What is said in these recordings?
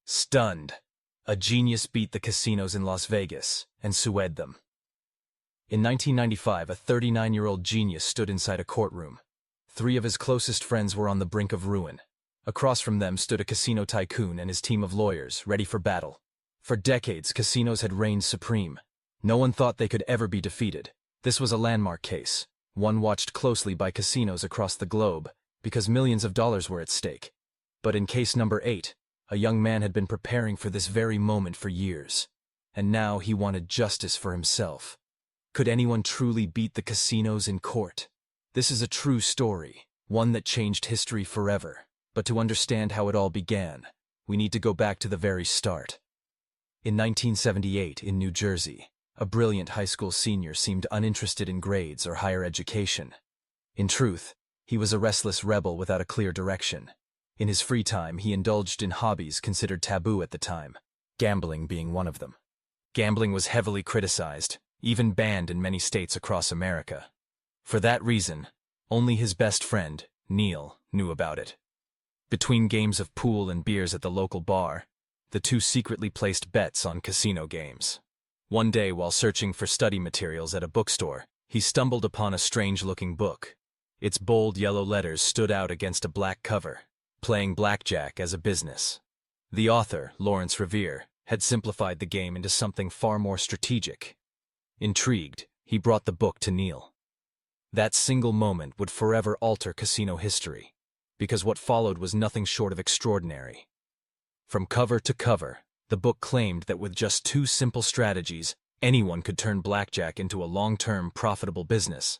Stunned, a genius beat the casinos in Las Vegas and sued them. In 1995, a 39-year-old genius stood inside a courtroom. Three of his closest friends were on the brink of ruin. Across from them stood a casino tycoon and his team of lawyers, ready for battle. For decades, casinos had reigned supreme. No one thought they could ever be defeated. This was a landmark case, one watched closely by casinos across the globe, because millions of dollars were at stake. But in case number 8, a young man had been preparing for this very moment for years. And now he wanted justice for himself. Could anyone truly beat the casinos in court? This is a true story, one that changed history forever. But to understand how it all began, we need to go back to the very start. In 1978, in New Jersey, a brilliant high school senior seemed uninterested in grades or higher education. In truth, he was a restless rebel without a clear direction. In his free time, he indulged in hobbies considered taboo at the time, gambling being one of them. Gambling was heavily criticized, even banned in many states across America. For that reason, only his best friend, Neil, knew about it. Between games of pool and beers at the local bar, the two secretly placed bets on casino games. One day, while searching for study materials at a bookstore, he stumbled upon a strange-looking book. Its bold yellow letters stood out against a black cover, playing blackjack as a business. The author, Lawrence Revere, had simplified the game into something far more strategic. Intrigued, he brought the book to Neil. That single moment would forever alter casino history, because what followed was nothing short of extraordinary. From cover to cover, the book claimed that with just 2 simple strategies, anyone could turn blackjack into a long-term, profitable business.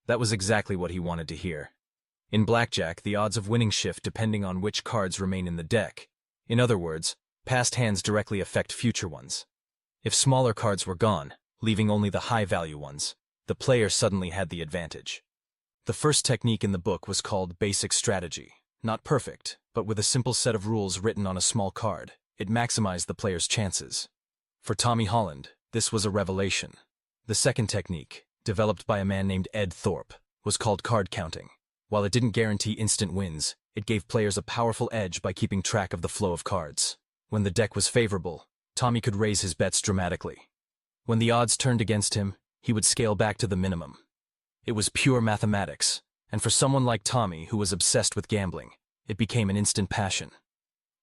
That was exactly what he wanted to hear. In blackjack, the odds of winning shift depending on which cards remain in the deck. In other words, past hands directly affect future ones. If smaller cards were gone, leaving only the high-value ones, the player suddenly had the advantage. The first technique in the book was called basic strategy. Not perfect, but with a simple set of rules written on a small card, it maximized the player's chances. For Tommy Holland, this was a revelation. The second technique, developed by a man named Ed Thorpe, was called card counting. While it didn't guarantee instant wins, it gave players a powerful edge by keeping track of the flow of cards. When the deck was favorable, Tommy could raise his bets dramatically. When the odds turned against him, he would scale back to the minimum. It was pure mathematics, and for someone like Tommy who was obsessed with gambling, it became an instant passion.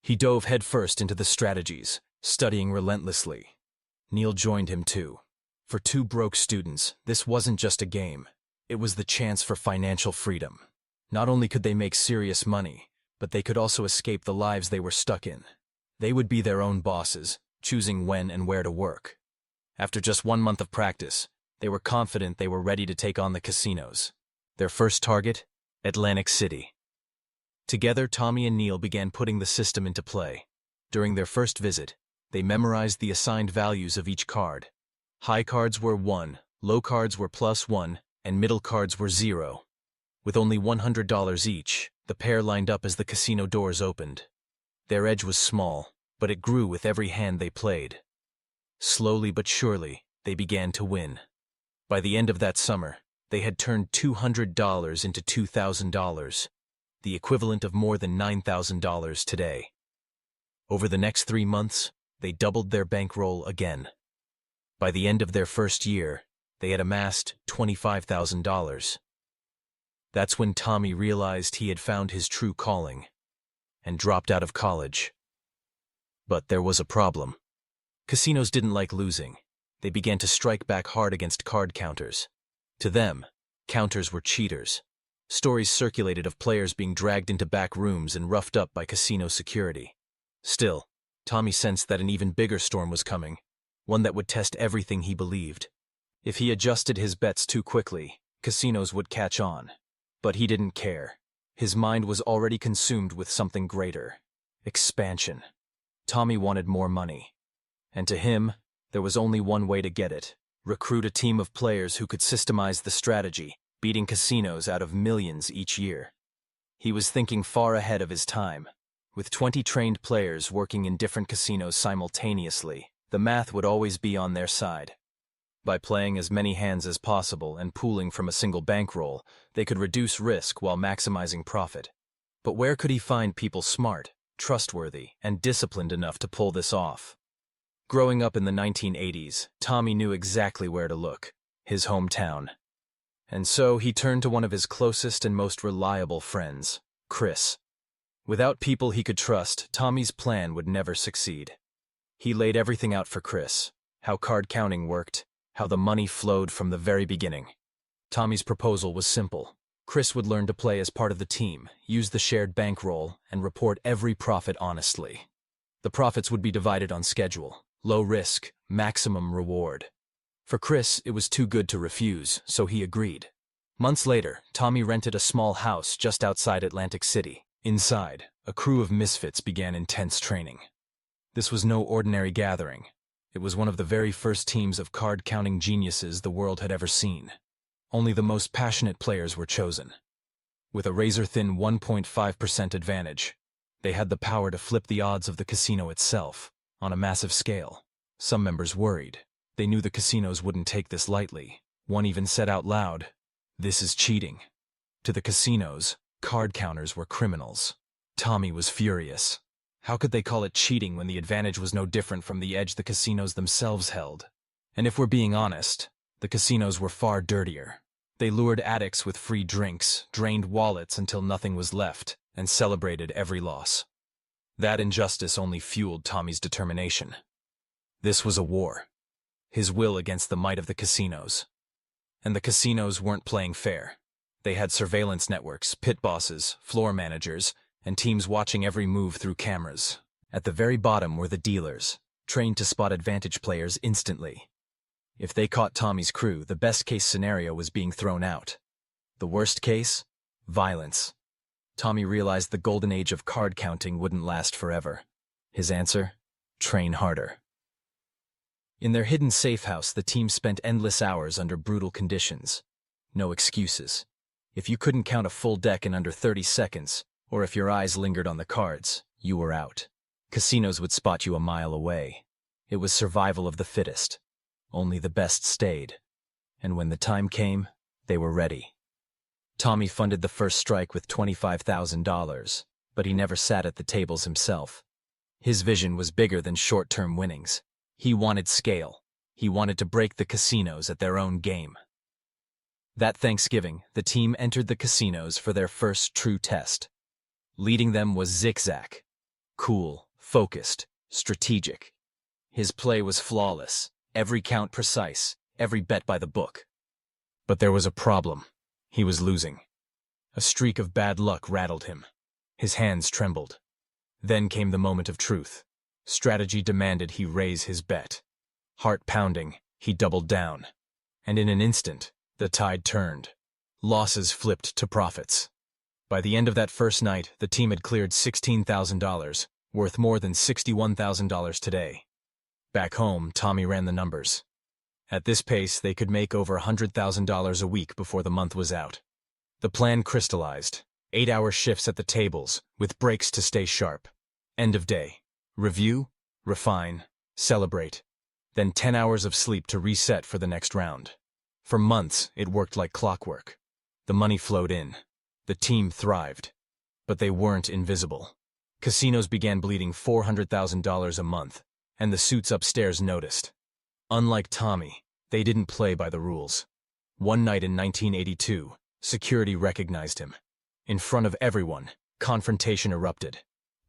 He dove headfirst into the strategies, studying relentlessly. Neil joined him too. For two broke students, this wasn't just a game. It was the chance for financial freedom. Not only could they make serious money, but they could also escape the lives they were stuck in. They would be their own bosses, choosing when and where to work. After just 1 month of practice, they were confident they were ready to take on the casinos. Their first target? Atlantic City. Together, Tommy and Neil began putting the system into play. During their first visit, they memorized the assigned values of each card. High cards were 1, low cards were +1, and middle cards were 0. With only $100 each, the pair lined up as the casino doors opened. Their edge was small, but it grew with every hand they played. Slowly but surely, they began to win. By the end of that summer, they had turned $200 into $2,000, the equivalent of more than $9,000 today. Over the next 3 months, they doubled their bankroll again. By the end of their first year, they had amassed $25,000. That's when Tommy realized he had found his true calling and dropped out of college. But there was a problem. Casinos didn't like losing. They began to strike back hard against card counters. To them, counters were cheaters. Stories circulated of players being dragged into back rooms and roughed up by casino security. Still, Tommy sensed that an even bigger storm was coming, one that would test everything he believed. If he adjusted his bets too quickly, casinos would catch on. But he didn't care. His mind was already consumed with something greater: expansion. Tommy wanted more money. And to him, there was only one way to get it: recruit a team of players who could systemize the strategy, beating casinos out of millions each year. He was thinking far ahead of his time. With 20 trained players working in different casinos simultaneously, the math would always be on their side. By playing as many hands as possible and pooling from a single bankroll, they could reduce risk while maximizing profit. But where could he find people smart, trustworthy, and disciplined enough to pull this off. Growing up in the 1980s, Tommy knew exactly where to look: his hometown. And so he turned to one of his closest and most reliable friends, Chris. Without people he could trust, Tommy's plan would never succeed. He laid everything out for Chris: how card counting worked, how the money flowed from the very beginning. Tommy's proposal was simple. Chris would learn to play as part of the team, use the shared bankroll, and report every profit honestly. The profits would be divided on schedule: low risk, maximum reward. For Chris, it was too good to refuse, so he agreed. Months later, Tommy rented a small house just outside Atlantic City. Inside, a crew of misfits began intense training. This was no ordinary gathering. It was one of the very first teams of card-counting geniuses the world had ever seen. Only the most passionate players were chosen. With a razor-thin 1.5% advantage, they had the power to flip the odds of the casino itself, on a massive scale. Some members worried. They knew the casinos wouldn't take this lightly. One even said out loud, "This is cheating." To the casinos, card counters were criminals. Tommy was furious. How could they call it cheating when the advantage was no different from the edge the casinos themselves held? And if we're being honest, the casinos were far dirtier. They lured addicts with free drinks, drained wallets until nothing was left, and celebrated every loss. That injustice only fueled Tommy's determination. This was a war. His will against the might of the casinos. And the casinos weren't playing fair. They had surveillance networks, pit bosses, floor managers, and teams watching every move through cameras. At the very bottom were the dealers, trained to spot advantage players instantly. If they caught Tommy's crew, the best-case scenario was being thrown out. The worst case? Violence. Tommy realized the golden age of card counting wouldn't last forever. His answer? Train harder. In their hidden safe house, the team spent endless hours under brutal conditions. No excuses. If you couldn't count a full deck in under 30 seconds, or if your eyes lingered on the cards, you were out. Casinos would spot you a mile away. It was survival of the fittest. Only the best stayed. And when the time came, they were ready. Tommy funded the first strike with $25,000, but he never sat at the tables himself. His vision was bigger than short-term winnings. He wanted scale. He wanted to break the casinos at their own game. That Thanksgiving, the team entered the casinos for their first true test. Leading them was Zigzag. Cool, focused, strategic. His play was flawless, every count precise, every bet by the book. But there was a problem. He was losing. A streak of bad luck rattled him. His hands trembled. Then came the moment of truth. Strategy demanded he raise his bet. Heart pounding, he doubled down. And in an instant, the tide turned. Losses flipped to profits. By the end of that first night, the team had cleared $16,000, worth more than $61,000 today. Back home, Tommy ran the numbers. At this pace, they could make over $100,000 a week before the month was out. The plan crystallized. 8-hour shifts at the tables, with breaks to stay sharp. End of day. Review, refine, celebrate. Then 10 hours of sleep to reset for the next round. For months, it worked like clockwork. The money flowed in. The team thrived. But they weren't invisible. Casinos began bleeding $400,000 a month, and the suits upstairs noticed. Unlike Tommy, they didn't play by the rules. One night in 1982, security recognized him. In front of everyone, confrontation erupted.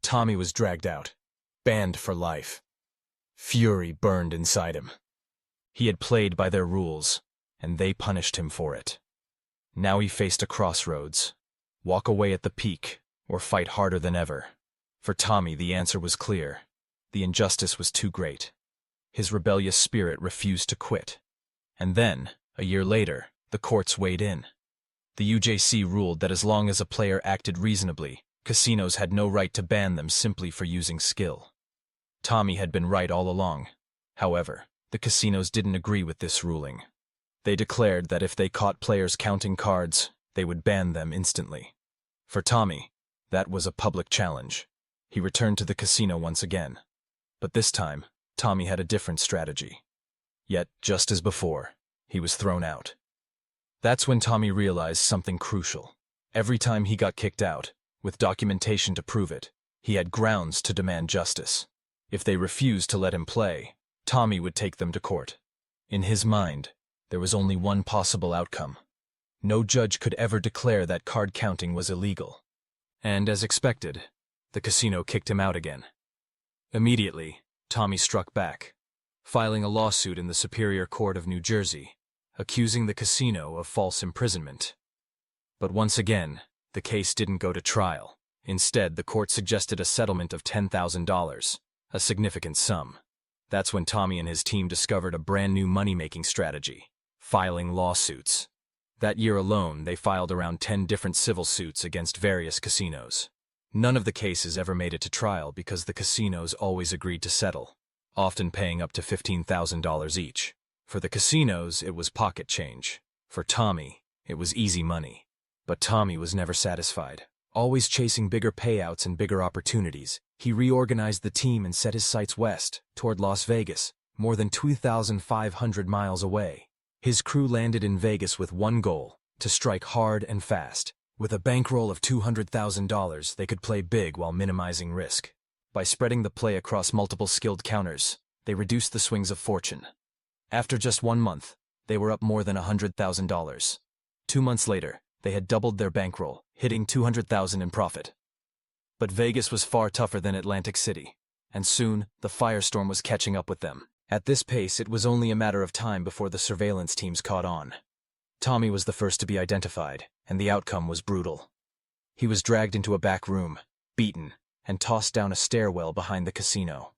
Tommy was dragged out. Banned for life. Fury burned inside him. He had played by their rules, and they punished him for it. Now he faced a crossroads. Walk away at the peak, or fight harder than ever. For Tommy, the answer was clear. The injustice was too great. His rebellious spirit refused to quit. And then, a year later, the courts weighed in. The UJC ruled that as long as a player acted reasonably, casinos had no right to ban them simply for using skill. Tommy had been right all along. However, the casinos didn't agree with this ruling. They declared that if they caught players counting cards, they would ban them instantly. For Tommy, that was a public challenge. He returned to the casino once again. But this time, Tommy had a different strategy. Yet, just as before, he was thrown out. That's when Tommy realized something crucial. Every time he got kicked out, with documentation to prove it, He had grounds to demand justice. If they refused to let him play, Tommy would take them to court. In his mind, there was only one possible outcome. No judge could ever declare that card counting was illegal. And as expected, the casino kicked him out again. Immediately, Tommy struck back, filing a lawsuit in the Superior Court of New Jersey, accusing the casino of false imprisonment. But once again, the case didn't go to trial. Instead, the court suggested a settlement of $10,000, a significant sum. That's when Tommy and his team discovered a brand new money-making strategy: filing lawsuits. That year alone, they filed around 10 different civil suits against various casinos. None of the cases ever made it to trial because the casinos always agreed to settle, often paying up to $15,000 each. For the casinos, it was pocket change. For Tommy, it was easy money. But Tommy was never satisfied. Always chasing bigger payouts and bigger opportunities, he reorganized the team and set his sights west, toward Las Vegas, more than 2,500 miles away. His crew landed in Vegas with one goal: to strike hard and fast. With a bankroll of $200,000, they could play big while minimizing risk. By spreading the play across multiple skilled counters, they reduced the swings of fortune. After just 1 month, they were up more than $100,000. 2 months later, they had doubled their bankroll, hitting $200,000 in profit. But Vegas was far tougher than Atlantic City, and soon the firestorm was catching up with them. At this pace, it was only a matter of time before the surveillance teams caught on. Tommy was the first to be identified, and the outcome was brutal. He was dragged into a back room, beaten, and tossed down a stairwell behind the casino.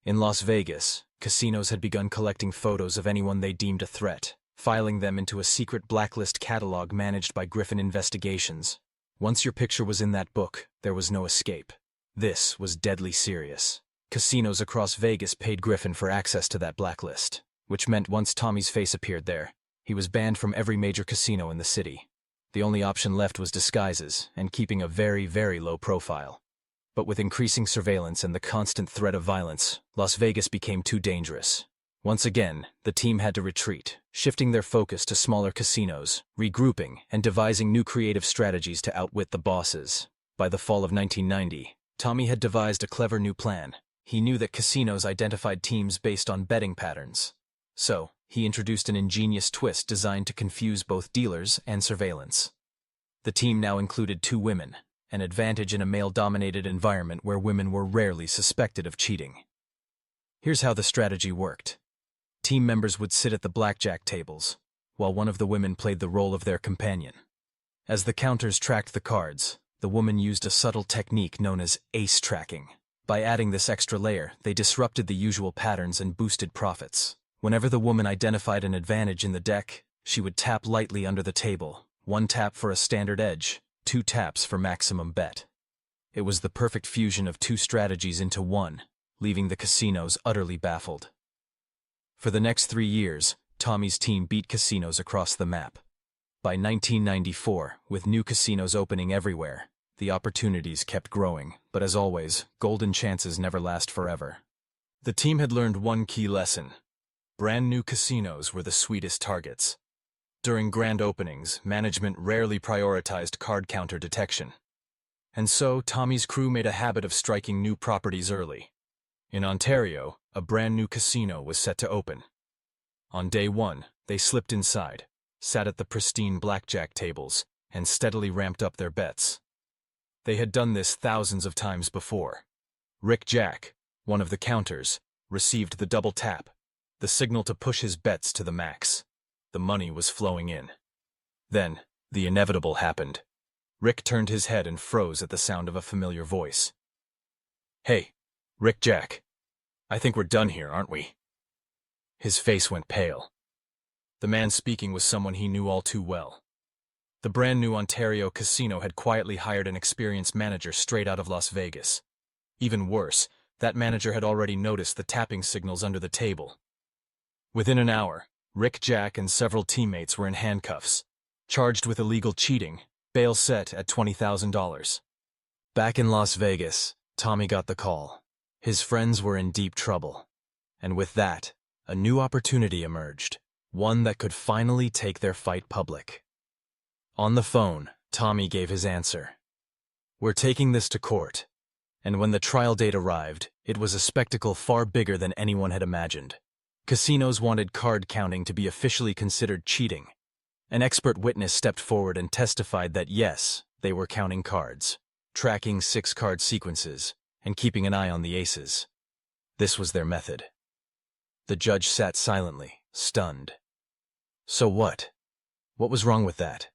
In Las Vegas, casinos had begun collecting photos of anyone they deemed a threat, filing them into a secret blacklist catalog managed by Griffin Investigations. Once your picture was in that book, there was no escape. This was deadly serious. Casinos across Vegas paid Griffin for access to that blacklist, which meant once Tommy's face appeared there, he was banned from every major casino in the city. The only option left was disguises and keeping a very, very low profile. But with increasing surveillance and the constant threat of violence, Las Vegas became too dangerous. Once again, the team had to retreat, shifting their focus to smaller casinos, regrouping, and devising new creative strategies to outwit the bosses. By the fall of 1990, Tommy had devised a clever new plan. He knew that casinos identified teams based on betting patterns. So, he introduced an ingenious twist designed to confuse both dealers and surveillance. The team now included 2 women, an advantage in a male-dominated environment where women were rarely suspected of cheating. Here's how the strategy worked. Team members would sit at the blackjack tables, while one of the women played the role of their companion. As the counters tracked the cards, the woman used a subtle technique known as ace tracking. By adding this extra layer, they disrupted the usual patterns and boosted profits. Whenever the woman identified an advantage in the deck, she would tap lightly under the table, 1 tap for a standard edge, 2 taps for maximum bet. It was the perfect fusion of 2 strategies into one, leaving the casinos utterly baffled. For the next 3 years, Tommy's team beat casinos across the map. By 1994, with new casinos opening everywhere, the opportunities kept growing, but as always, golden chances never last forever. The team had learned one key lesson. Brand new casinos were the sweetest targets. During grand openings, management rarely prioritized card counter detection. And so, Tommy's crew made a habit of striking new properties early. In Ontario, a brand new casino was set to open. On day 1, they slipped inside, sat at the pristine blackjack tables, and steadily ramped up their bets. They had done this thousands of times before. Rick Jack, one of the counters, received the double tap, the signal to push his bets to the max. The money was flowing in. Then, the inevitable happened. Rick turned his head and froze at the sound of a familiar voice. "Hey, Rick Jack. I think we're done here, aren't we?" His face went pale. The man speaking was someone he knew all too well. The brand new Ontario casino had quietly hired an experienced manager straight out of Las Vegas. Even worse, that manager had already noticed the tapping signals under the table. Within an hour, Rick Jack and several teammates were in handcuffs, charged with illegal cheating, bail set at $20,000. Back in Las Vegas, Tommy got the call. His friends were in deep trouble. And with that, a new opportunity emerged, one that could finally take their fight public. On the phone, Tommy gave his answer. "We're taking this to court. And when the trial date arrived, it was a spectacle far bigger than anyone had imagined. Casinos wanted card counting to be officially considered cheating. An expert witness stepped forward and testified that yes, they were counting cards, tracking 6-card sequences, and keeping an eye on the aces. This was their method. The judge sat silently, stunned. So what? What was wrong with that?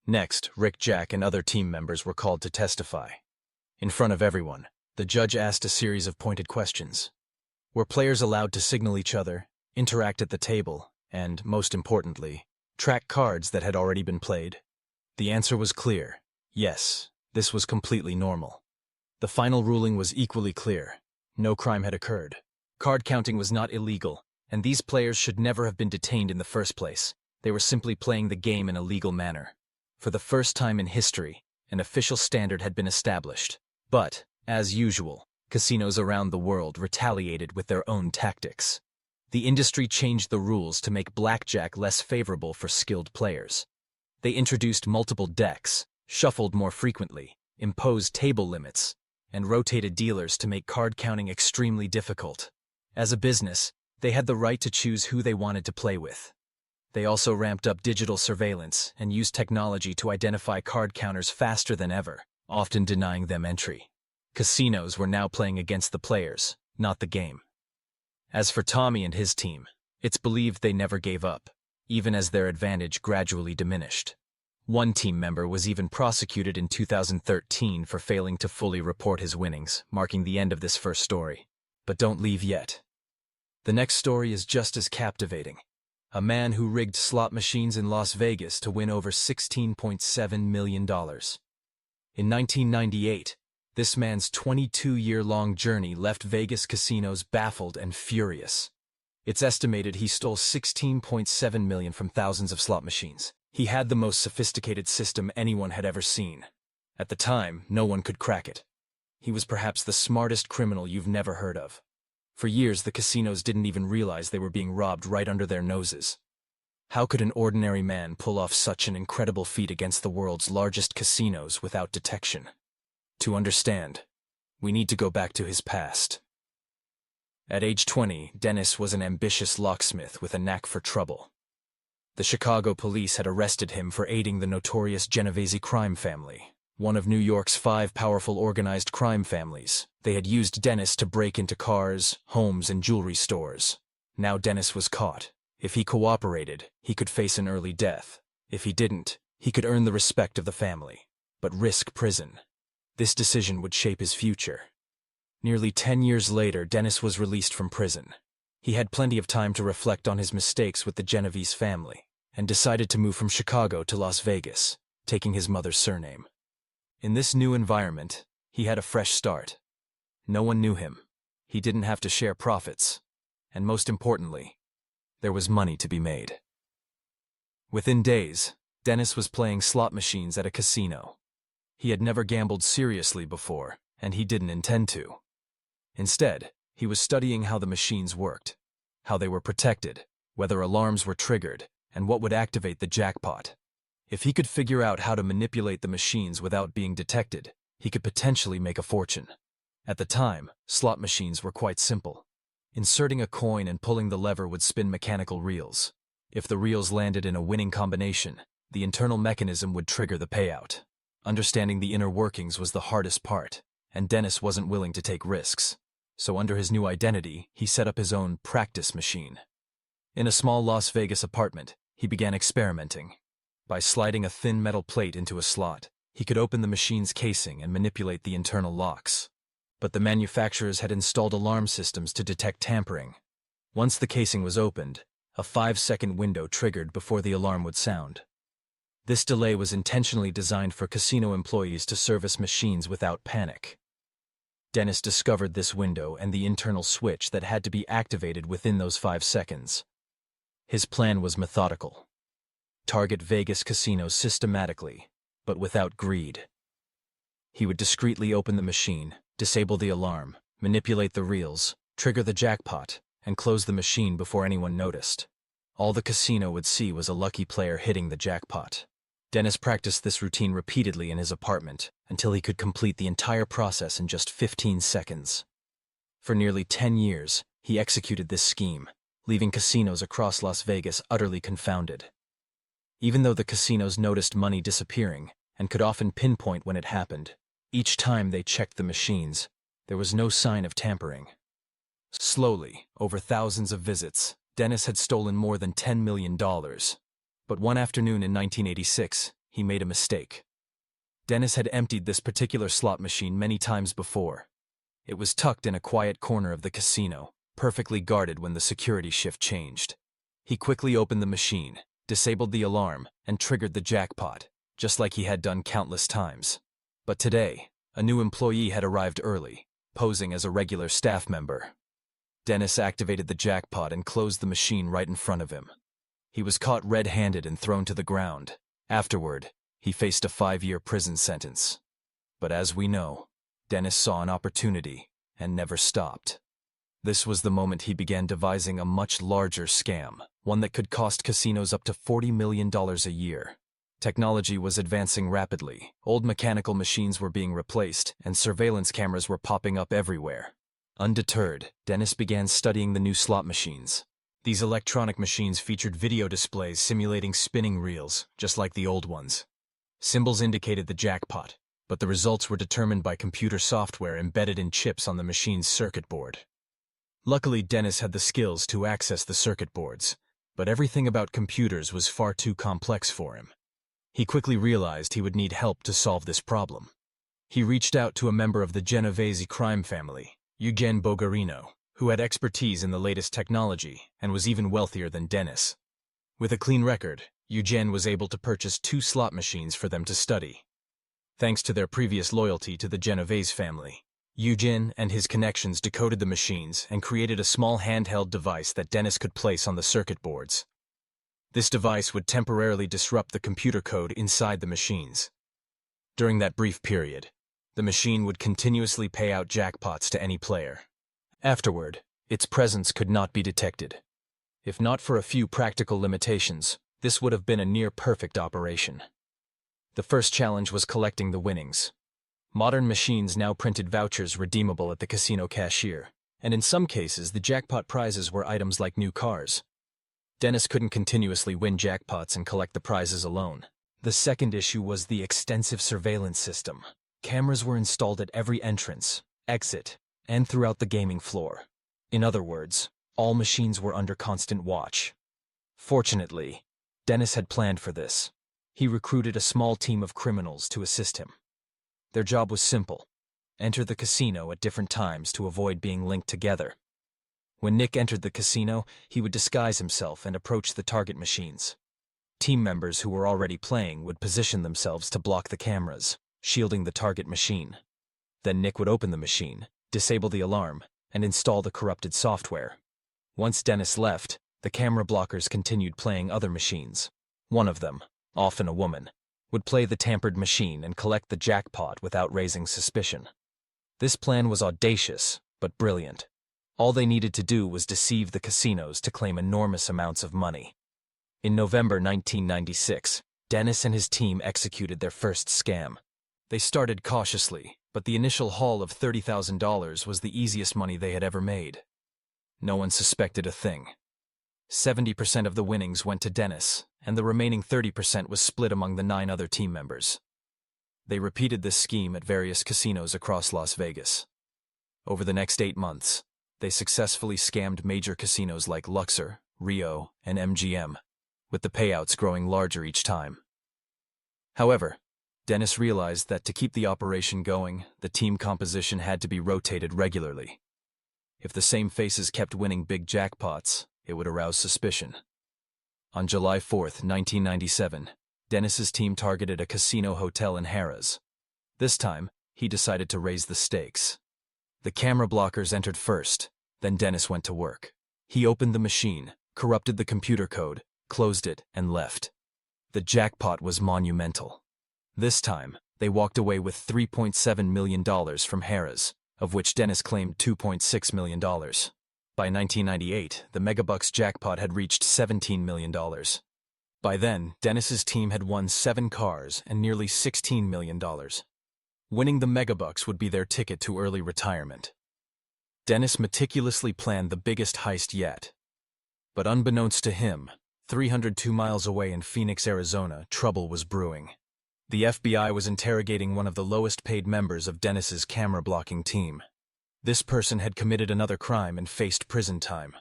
Next, Rick, Jack, and other team members were called to testify. In front of everyone, the judge asked a series of pointed questions. Were players allowed to signal each other, interact at the table, and, most importantly, track cards that had already been played? The answer was clear. Yes, this was completely normal. The final ruling was equally clear. No crime had occurred. Card counting was not illegal, and these players should never have been detained in the first place. They were simply playing the game in a legal manner. For the first time in history, an official standard had been established. But, as usual, casinos around the world retaliated with their own tactics. The industry changed the rules to make blackjack less favorable for skilled players. They introduced multiple decks, shuffled more frequently, imposed table limits, and rotated dealers to make card counting extremely difficult. As a business, they had the right to choose who they wanted to play with. They also ramped up digital surveillance and used technology to identify card counters faster than ever, often denying them entry. Casinos were now playing against the players, not the game. As for Tommy and his team, it's believed they never gave up, even as their advantage gradually diminished. One team member was even prosecuted in 2013 for failing to fully report his winnings, marking the end of this first story. But don't leave yet. The next story is just as captivating. A man who rigged slot machines in Las Vegas to win over $16.7 million. In 1998, this man's 22-year-long journey left Vegas casinos baffled and furious. It's estimated he stole $16.7 million from thousands of slot machines. He had the most sophisticated system anyone had ever seen. At the time, no one could crack it. He was perhaps the smartest criminal you've never heard of. For years, the casinos didn't even realize they were being robbed right under their noses. How could an ordinary man pull off such an incredible feat against the world's largest casinos without detection? To understand, we need to go back to his past. At age 20, Dennis was an ambitious locksmith with a knack for trouble. The Chicago police had arrested him for aiding the notorious Genovese crime family, one of New York's 5 powerful organized crime families. They had used Dennis to break into cars, homes, and jewelry stores. Now Dennis was caught. If he cooperated, he could face an early death. If he didn't, he could earn the respect of the family, but risk prison. This decision would shape his future. Nearly 10 years later, Dennis was released from prison. He had plenty of time to reflect on his mistakes with the Genovese family, and decided to move from Chicago to Las Vegas, taking his mother's surname. In this new environment, he had a fresh start. No one knew him. He didn't have to share profits. And most importantly, there was money to be made. Within days, Dennis was playing slot machines at a casino. He had never gambled seriously before, and he didn't intend to. Instead, he was studying how the machines worked, how they were protected, whether alarms were triggered, and what would activate the jackpot. If he could figure out how to manipulate the machines without being detected, he could potentially make a fortune. At the time, slot machines were quite simple. Inserting a coin and pulling the lever would spin mechanical reels. If the reels landed in a winning combination, the internal mechanism would trigger the payout. Understanding the inner workings was the hardest part, and Dennis wasn't willing to take risks. So under his new identity, he set up his own practice machine. In a small Las Vegas apartment, he began experimenting. By sliding a thin metal plate into a slot, he could open the machine's casing and manipulate the internal locks. But the manufacturers had installed alarm systems to detect tampering. Once the casing was opened, a 5-second window triggered before the alarm would sound. This delay was intentionally designed for casino employees to service machines without panic. Dennis discovered this window and the internal switch that had to be activated within those 5 seconds. His plan was methodical. Target Vegas casinos systematically, but without greed. He would discreetly open the machine, disable the alarm, manipulate the reels, trigger the jackpot, and close the machine before anyone noticed. All the casino would see was a lucky player hitting the jackpot. Dennis practiced this routine repeatedly in his apartment until he could complete the entire process in just 15 seconds. For nearly 10 years, he executed this scheme, leaving casinos across Las Vegas utterly confounded. Even though the casinos noticed money disappearing and could often pinpoint when it happened, each time they checked the machines, there was no sign of tampering. Slowly, over thousands of visits, Dennis had stolen more than $10 million. But one afternoon in 1986, he made a mistake. Dennis had emptied this particular slot machine many times before. It was tucked in a quiet corner of the casino, perfectly guarded when the security shift changed. He quickly opened the machine, disabled the alarm, and triggered the jackpot, just like he had done countless times. But today, a new employee had arrived early, posing as a regular staff member. Dennis activated the jackpot and closed the machine right in front of him. He was caught red-handed and thrown to the ground. Afterward, he faced a 5-year prison sentence. But as we know, Dennis saw an opportunity and never stopped. This was the moment he began devising a much larger scam, one that could cost casinos up to $40 million a year. Technology was advancing rapidly, old mechanical machines were being replaced, and surveillance cameras were popping up everywhere. Undeterred, Dennis began studying the new slot machines. These electronic machines featured video displays simulating spinning reels, just like the old ones. Symbols indicated the jackpot, but the results were determined by computer software embedded in chips on the machine's circuit board. Luckily, Dennis had the skills to access the circuit boards, but everything about computers was far too complex for him. He quickly realized he would need help to solve this problem. He reached out to a member of the Genovese crime family, Eugen Bogarino, who had expertise in the latest technology and was even wealthier than Dennis. With a clean record, Eugen was able to purchase 2 slot machines for them to study. Thanks to their previous loyalty to the Genovese family, Eugen and his connections decoded the machines and created a small handheld device that Dennis could place on the circuit boards. This device would temporarily disrupt the computer code inside the machines. During that brief period, the machine would continuously pay out jackpots to any player. Afterward, its presence could not be detected. If not for a few practical limitations, this would have been a near-perfect operation. The first challenge was collecting the winnings. Modern machines now printed vouchers redeemable at the casino cashier, and in some cases the jackpot prizes were items like new cars. Dennis couldn't continuously win jackpots and collect the prizes alone. The second issue was the extensive surveillance system. Cameras were installed at every entrance, exit, and throughout the gaming floor. In other words, all machines were under constant watch. Fortunately, Dennis had planned for this. He recruited a small team of criminals to assist him. Their job was simple: enter the casino at different times to avoid being linked together. When Nick entered the casino, he would disguise himself and approach the target machines. Team members who were already playing would position themselves to block the cameras, shielding the target machine. Then Nick would open the machine, disable the alarm, and install the corrupted software. Once Dennis left, the camera blockers continued playing other machines. One of them, often a woman, would play the tampered machine and collect the jackpot without raising suspicion. This plan was audacious, but brilliant. All they needed to do was deceive the casinos to claim enormous amounts of money. In November 1996, Dennis and his team executed their first scam. They started cautiously, but the initial haul of $30,000 was the easiest money they had ever made. No one suspected a thing. 70% of the winnings went to Dennis, and the remaining 30% was split among the 9 other team members. They repeated this scheme at various casinos across Las Vegas. Over the next 8 months, they successfully scammed major casinos like Luxor, Rio, and MGM, with the payouts growing larger each time. However, Dennis realized that to keep the operation going, the team composition had to be rotated regularly. If the same faces kept winning big jackpots, it would arouse suspicion. On July 4, 1997, Dennis's team targeted a casino hotel in Harrah's. This time, he decided to raise the stakes. The camera blockers entered first, then Dennis went to work. He opened the machine, corrupted the computer code, closed it, and left. The jackpot was monumental. This time, they walked away with $3.7 million from Harrah's, of which Dennis claimed $2.6 million. By 1998, the Megabucks jackpot had reached $17 million. By then, Dennis's team had won 7 cars and nearly $16 million. Winning the megabucks would be their ticket to early retirement. Dennis meticulously planned the biggest heist yet. But unbeknownst to him, 302 miles away in Phoenix, Arizona, trouble was brewing. The FBI was interrogating one of the lowest-paid members of Dennis's camera-blocking team. This person had committed another crime and faced prison time.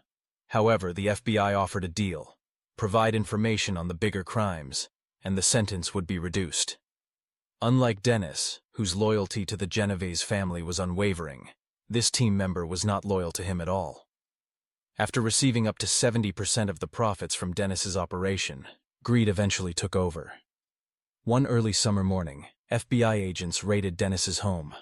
However, the FBI offered a deal: provide information on the bigger crimes, and the sentence would be reduced. Unlike Dennis, whose loyalty to the Genovese family was unwavering, this team member was not loyal to him at all. After receiving up to 70% of the profits from Dennis's operation, greed eventually took over. One early summer morning, FBI agents raided Dennis's home.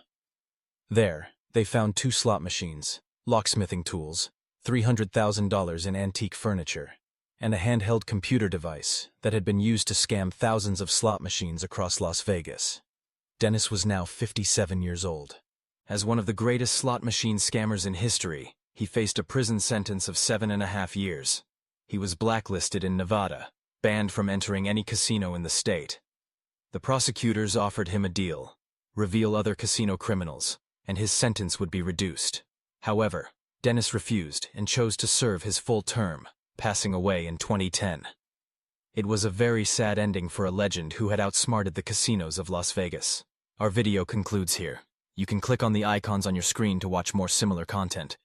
There, they found 2 slot machines, locksmithing tools, $300,000 in antique furniture, and a handheld computer device that had been used to scam thousands of slot machines across Las Vegas. Dennis was now 57 years old. As one of the greatest slot machine scammers in history, he faced a prison sentence of 7.5 years. He was blacklisted in Nevada, banned from entering any casino in the state. The prosecutors offered him a deal: reveal other casino criminals, and his sentence would be reduced. However, Dennis refused and chose to serve his full term, passing away in 2010. It was a very sad ending for a legend who had outsmarted the casinos of Las Vegas. Our video concludes here. You can click on the icons on your screen to watch more similar content.